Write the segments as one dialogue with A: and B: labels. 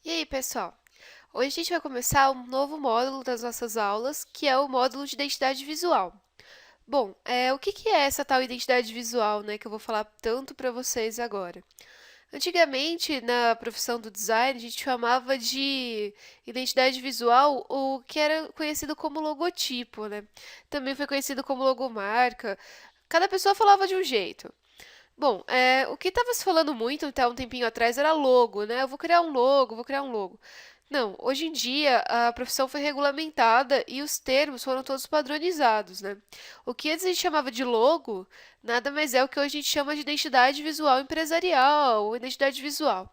A: E aí, pessoal? Hoje a gente vai começar um novo módulo das nossas aulas, que é o módulo de identidade visual. Bom, o que é essa tal identidade visual, né, que eu vou falar tanto para vocês agora? Antigamente, na profissão do design, a gente chamava de identidade visual o que era conhecido como logotipo, né? Também foi conhecido como logomarca. Cada pessoa falava de um jeito. Bom, o que estava se falando muito até um tempinho atrás era logo, né? Eu vou criar um logo, vou criar um logo. Não, hoje em dia a profissão foi regulamentada e os termos foram todos padronizados, né? O que antes a gente chamava de logo, nada mais é o que hoje a gente chama de identidade visual empresarial ou identidade visual.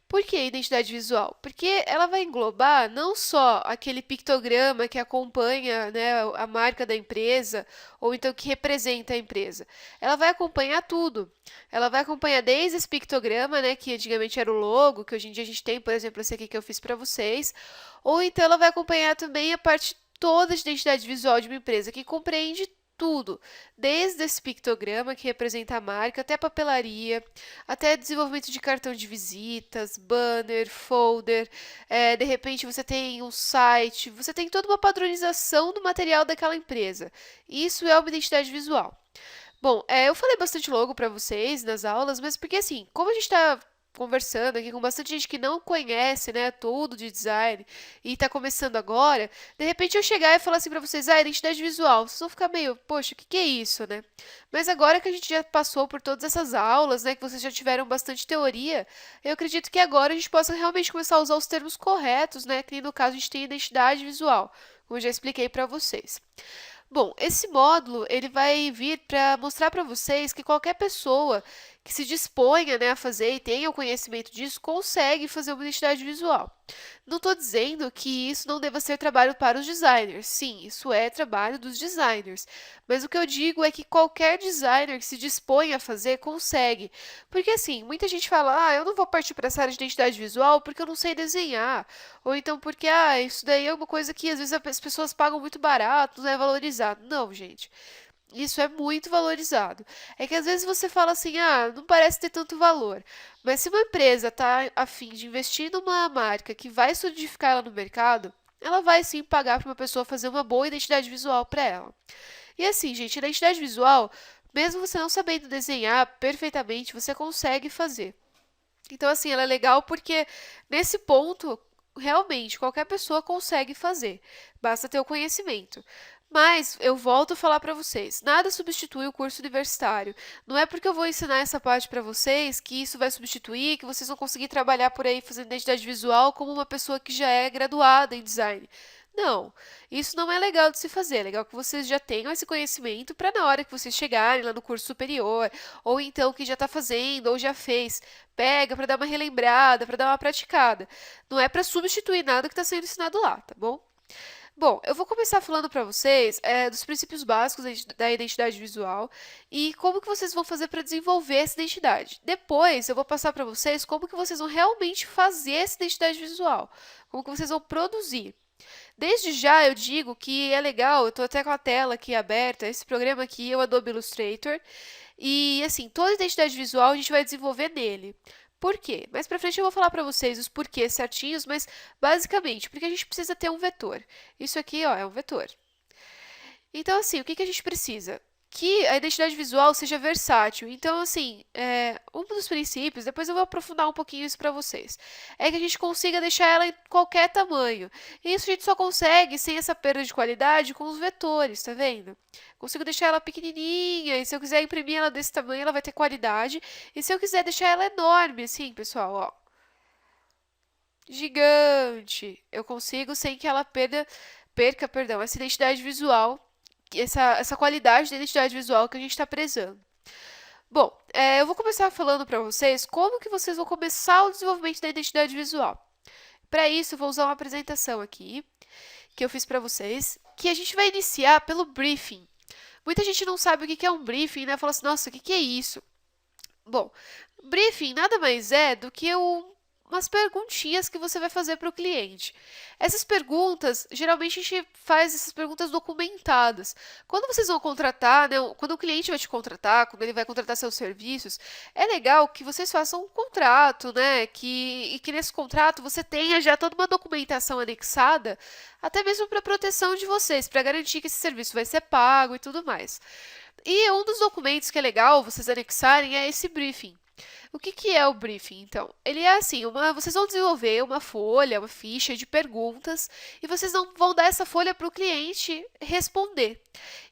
A: Por que identidade visual? Porque ela vai englobar não só aquele pictograma que acompanha, né, a marca da empresa, ou então que representa a empresa. Ela vai acompanhar tudo. Ela vai acompanhar desde esse pictograma, né, que antigamente era o logo, que hoje em dia a gente tem, por exemplo, esse aqui que eu fiz para vocês, ou então ela vai acompanhar também a parte toda de identidade visual de uma empresa, que compreende tudo, desde esse pictograma que representa a marca, até a papelaria, até desenvolvimento de cartão de visitas, banner, folder, de repente você tem um site, você tem toda uma padronização do material daquela empresa. Isso é uma identidade visual. Bom, eu falei bastante logo para vocês nas aulas, mas porque assim, como a gente está conversando aqui com bastante gente que não conhece, né, tudo de design e está começando agora, de repente eu chegar e falar assim para vocês, identidade visual, vocês vão ficar meio, poxa, o que que é isso, né? Mas agora que a gente já passou por todas essas aulas, né, que vocês já tiveram bastante teoria, eu acredito que agora a gente possa realmente começar a usar os termos corretos, né, que no caso a gente tem identidade visual, como eu já expliquei para vocês. Bom, esse módulo ele vai vir para mostrar para vocês que qualquer pessoa que se disponha, né, a fazer e tenha o conhecimento disso consegue fazer uma identidade visual. Não estou dizendo que isso não deva ser trabalho para os designers. Sim, isso é trabalho dos designers. Mas o que eu digo é que qualquer designer que se dispõe a fazer consegue. Porque assim, muita gente fala: eu não vou partir para essa área de identidade visual porque eu não sei desenhar. Ou então porque, isso daí é uma coisa que às vezes as pessoas pagam muito barato, não é valorizado. Não, gente. Isso é muito valorizado. É que às vezes você fala assim, não parece ter tanto valor. Mas se uma empresa está a fim de investir numa marca que vai solidificar ela no mercado, ela vai sim pagar para uma pessoa fazer uma boa identidade visual para ela. E assim, gente, identidade visual, mesmo você não sabendo desenhar perfeitamente, você consegue fazer. Então, assim, ela é legal porque nesse ponto, realmente, qualquer pessoa consegue fazer. Basta ter o conhecimento. Mas eu volto a falar para vocês, nada substitui o curso universitário. Não é porque eu vou ensinar essa parte para vocês que isso vai substituir, que vocês vão conseguir trabalhar por aí fazendo identidade visual como uma pessoa que já é graduada em design. Não, isso não é legal de se fazer. É legal que vocês já tenham esse conhecimento para na hora que vocês chegarem lá no curso superior, ou então que já está fazendo, ou já fez, pega para dar uma relembrada, para dar uma praticada. Não é para substituir nada que está sendo ensinado lá, tá bom? Bom, eu vou começar falando para vocês dos princípios básicos da identidade visual e como que vocês vão fazer para desenvolver essa identidade. Depois, eu vou passar para vocês como que vocês vão realmente fazer essa identidade visual, como que vocês vão produzir. Desde já eu digo que é legal, eu estou até com a tela aqui aberta, esse programa aqui é o Adobe Illustrator, e assim, toda a identidade visual a gente vai desenvolver nele. Por quê? Mais pra frente eu vou falar para vocês os porquês certinhos, mas basicamente, porque a gente precisa ter um vetor. Isso aqui, ó, é um vetor. Então, assim, o que que a gente precisa? Que a identidade visual seja versátil. Então, assim, um dos princípios, depois eu vou aprofundar um pouquinho isso para vocês, é que a gente consiga deixar ela em qualquer tamanho. E isso a gente só consegue sem essa perda de qualidade com os vetores, tá vendo? Consigo deixar ela pequenininha, e se eu quiser imprimir ela desse tamanho, ela vai ter qualidade. E se eu quiser deixar ela enorme, assim, pessoal, ó, gigante, eu consigo sem que ela perca, perdão, essa identidade visual, essa qualidade da identidade visual que a gente está prezando. Bom, eu vou começar falando para vocês como que vocês vão começar o desenvolvimento da identidade visual. Para isso, eu vou usar uma apresentação aqui, que eu fiz para vocês, que a gente vai iniciar pelo briefing. Muita gente não sabe o que é um briefing, né? Fala assim, nossa, o que é isso? Bom, briefing nada mais é do que umas perguntinhas que você vai fazer para o cliente. Essas perguntas, geralmente a gente faz essas perguntas documentadas. Quando vocês vão contratar, né, quando o cliente vai te contratar, quando ele vai contratar seus serviços, é legal que vocês façam um contrato, né, e que nesse contrato você tenha já toda uma documentação anexada, até mesmo para proteção de vocês, para garantir que esse serviço vai ser pago e tudo mais. E um dos documentos que é legal vocês anexarem é esse briefing. O que que é o briefing, então? Ele é assim, vocês vão desenvolver uma folha, uma ficha de perguntas e vocês não vão dar essa folha para o cliente responder.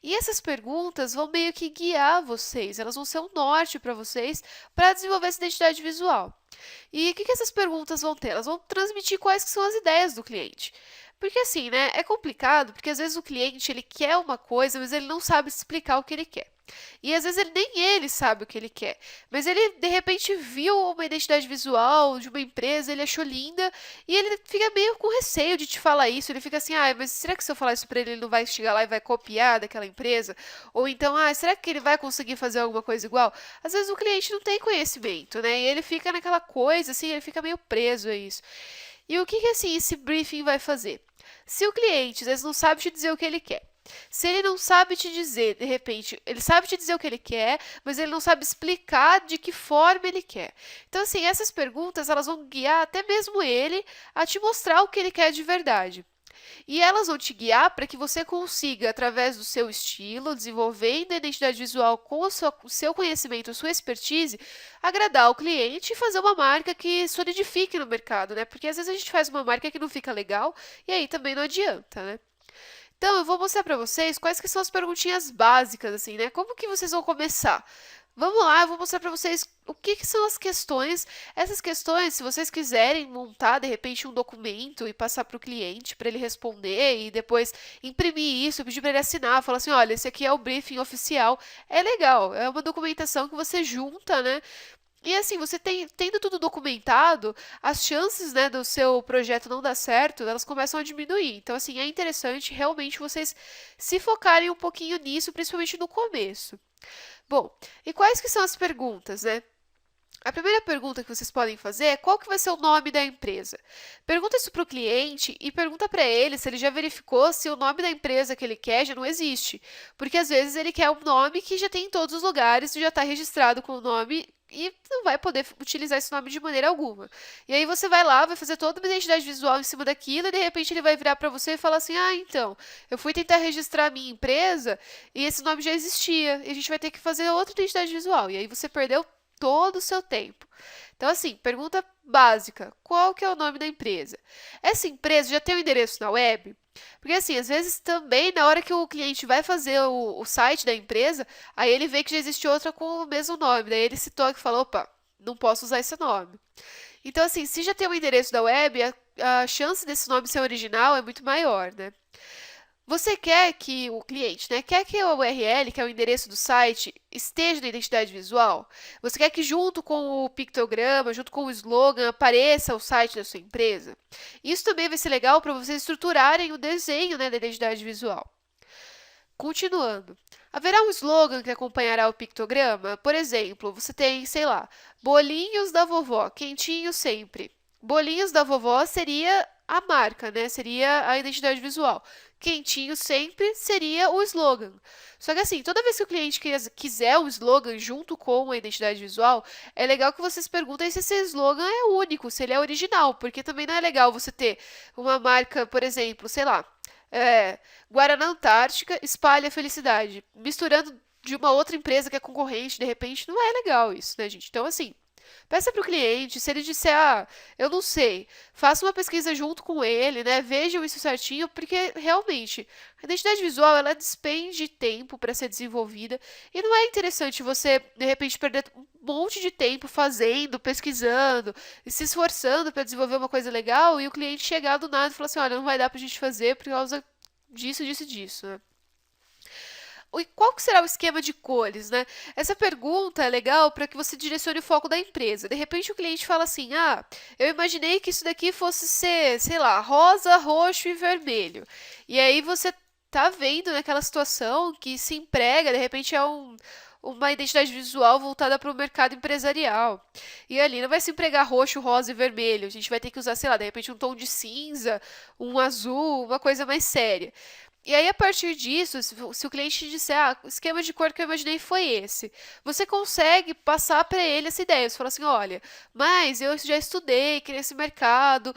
A: E essas perguntas vão meio que guiar vocês, elas vão ser um norte para vocês para desenvolver essa identidade visual. E o que que essas perguntas vão ter? Elas vão transmitir quais que são as ideias do cliente. Porque assim, né, é complicado, porque às vezes o cliente ele quer uma coisa, mas ele não sabe explicar o que ele quer. E às vezes nem ele sabe o que ele quer, mas ele de repente viu uma identidade visual de uma empresa, ele achou linda e ele fica meio com receio de te falar isso. Ele fica assim, mas será que se eu falar isso para ele, ele não vai chegar lá e vai copiar daquela empresa? Ou então, será que ele vai conseguir fazer alguma coisa igual? Às vezes o cliente não tem conhecimento, né? E ele fica naquela coisa, assim, ele fica meio preso a isso. E o que que assim esse briefing vai fazer? Se o cliente às vezes não sabe te dizer o que ele quer, se ele não sabe te dizer, de repente, ele sabe te dizer o que ele quer, mas ele não sabe explicar de que forma ele quer. Então, assim, essas perguntas, elas vão guiar até mesmo ele a te mostrar o que ele quer de verdade. E elas vão te guiar para que você consiga, através do seu estilo, desenvolvendo a identidade visual com o seu conhecimento, a sua expertise, agradar o cliente e fazer uma marca que solidifique no mercado, né? Porque às vezes a gente faz uma marca que não fica legal e aí também não adianta, né? Então, eu vou mostrar para vocês quais que são as perguntinhas básicas, assim, né? Como que vocês vão começar? Vamos lá, eu vou mostrar para vocês o que que são as questões. Essas questões, se vocês quiserem montar, de repente, um documento e passar para o cliente, para ele responder e depois imprimir isso, pedir para ele assinar, falar assim, olha, esse aqui é o briefing oficial. É legal, é uma documentação que você junta, né? E assim, você tendo tudo documentado, as chances, né, do seu projeto não dar certo, elas começam a diminuir. Então, assim, é interessante realmente vocês se focarem um pouquinho nisso, principalmente no começo. Bom, e quais que são as perguntas, né? A primeira pergunta que vocês podem fazer é qual que vai ser o nome da empresa. Pergunta isso para o cliente e pergunta para ele se ele já verificou se o nome da empresa que ele quer já não existe. Porque às vezes ele quer um nome que já tem em todos os lugares, já está registrado com o nome e não vai poder utilizar esse nome de maneira alguma. E aí você vai lá, vai fazer toda uma identidade visual em cima daquilo e de repente ele vai virar para você e falar assim, então, eu fui tentar registrar a minha empresa e esse nome já existia e a gente vai ter que fazer outra identidade visual. E aí você perdeu todo o seu tempo. Então, assim, pergunta básica: qual que é o nome da empresa? Essa empresa já tem o endereço na web? Porque, assim, às vezes também, na hora que o cliente vai fazer o site da empresa, aí ele vê que já existe outra com o mesmo nome. Daí ele se toca e fala: opa, não posso usar esse nome. Então, assim, se já tem o endereço da web, a chance desse nome ser original é muito maior, né? Você quer que o cliente, né, quer que a URL, que é o endereço do site, esteja na identidade visual? Você quer que junto com o pictograma, junto com o slogan, apareça o site da sua empresa? Isso também vai ser legal para vocês estruturarem o desenho, né, da identidade visual. Continuando, haverá um slogan que acompanhará o pictograma? Por exemplo, você tem, sei lá, bolinhos da vovó, quentinho sempre. Bolinhos da vovó seria a marca, né? Seria a identidade visual. Quentinho sempre seria o slogan. Só que assim, toda vez que o cliente quiser um slogan junto com a identidade visual, é legal que vocês perguntem se esse slogan é único, se ele é original, porque também não é legal você ter uma marca, por exemplo, sei lá, Guaraná Antártica espalha felicidade. Misturando de uma outra empresa que é concorrente, de repente, não é legal isso, né, gente? Então, assim, peça para o cliente, se ele disser, eu não sei, faça uma pesquisa junto com ele, né? Vejam isso certinho, porque realmente a identidade visual ela despende tempo para ser desenvolvida e não é interessante você, de repente, perder um monte de tempo fazendo, pesquisando e se esforçando para desenvolver uma coisa legal e o cliente chegar do nada e falar assim, olha, não vai dar para a gente fazer por causa disso, disso e disso, né? E qual que será o esquema de cores, né? Essa pergunta é legal para que você direcione o foco da empresa. De repente o cliente fala assim: eu imaginei que isso daqui fosse ser, sei lá, rosa, roxo e vermelho. E aí você tá vendo naquela situação que se emprega, de repente é uma identidade visual voltada para o mercado empresarial. E ali não vai se empregar roxo, rosa e vermelho. A gente vai ter que usar, sei lá, de repente um tom de cinza, um azul, uma coisa mais séria. E aí, a partir disso, se o cliente te disser, o esquema de cor que eu imaginei foi esse, você consegue passar para ele essa ideia. Você fala assim, olha, mas eu já estudei que nesse mercado,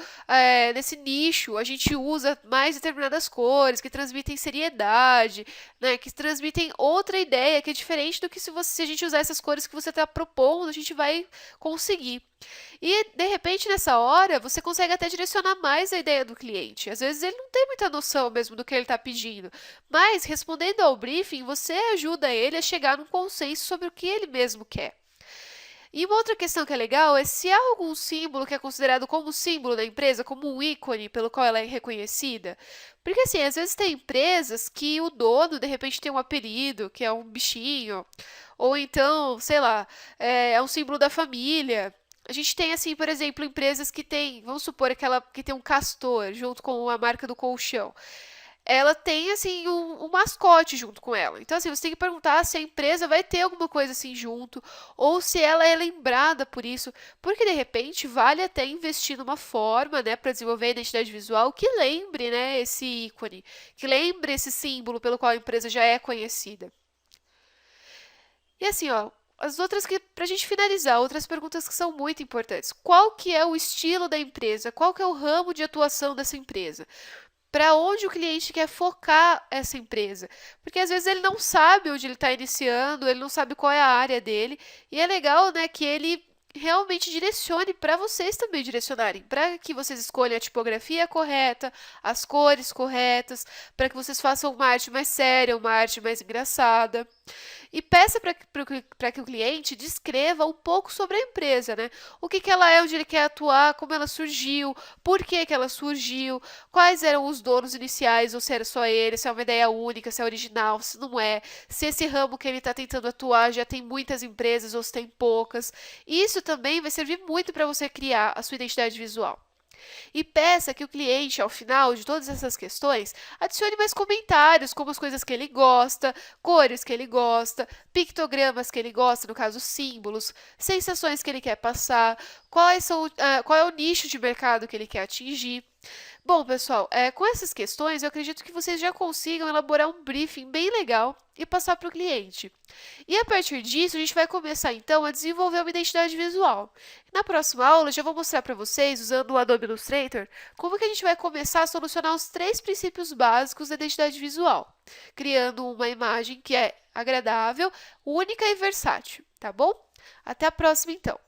A: nesse nicho, a gente usa mais determinadas cores que transmitem seriedade, né, que transmitem outra ideia que é diferente do que se a gente usar essas cores que você está propondo, a gente vai conseguir. E, de repente, nessa hora, você consegue até direcionar mais a ideia do cliente. Às vezes ele não tem muita noção mesmo do que ele está pedindo, mas respondendo ao briefing, você ajuda ele a chegar num consenso sobre o que ele mesmo quer. E uma outra questão que é legal é se há algum símbolo que é considerado como símbolo da empresa, como um ícone pelo qual ela é reconhecida. Porque assim, às vezes tem empresas que o dono de repente tem um apelido, que é um bichinho, ou então, sei lá, é um símbolo da família. A gente tem, assim, por exemplo, empresas que têm, vamos supor, aquela que tem um castor junto com a marca do colchão. Ela tem, assim, um mascote junto com ela. Então, assim, você tem que perguntar se a empresa vai ter alguma coisa assim junto, ou se ela é lembrada por isso, porque de repente vale até investir numa forma, né, para desenvolver a identidade visual que lembre, né, esse ícone, que lembre esse símbolo pelo qual a empresa já é conhecida. E assim, ó, as outras que, pra gente finalizar, outras perguntas que são muito importantes. Qual que é o estilo da empresa? Qual que é o ramo de atuação dessa empresa? Para onde o cliente quer focar essa empresa? Porque às vezes ele não sabe onde ele está iniciando, ele não sabe qual é a área dele, e é legal, né, que ele realmente direcione para vocês também direcionarem, para que vocês escolham a tipografia correta, as cores corretas, para que vocês façam uma arte mais séria, uma arte mais engraçada. E peça para que o cliente descreva um pouco sobre a empresa, né? O que ela é, onde ele quer atuar, como ela surgiu, por que ela surgiu, quais eram os donos iniciais, ou se era só ele, se é uma ideia única, se é original, se não é, se esse ramo que ele está tentando atuar já tem muitas empresas ou se tem poucas. Isso também vai servir muito para você criar a sua identidade visual. E peça que o cliente, ao final de todas essas questões, adicione mais comentários, como as coisas que ele gosta, cores que ele gosta, pictogramas que ele gosta, no caso símbolos, sensações que ele quer passar, qual é o nicho de mercado que ele quer atingir. Bom, pessoal, com essas questões, eu acredito que vocês já consigam elaborar um briefing bem legal e passar para o cliente. E a partir disso, a gente vai começar então a desenvolver uma identidade visual. Na próxima aula, eu já vou mostrar para vocês, usando o Adobe Illustrator, como que a gente vai começar a solucionar os 3 princípios básicos da identidade visual, criando uma imagem que é agradável, única e versátil, tá bom? Até a próxima, então!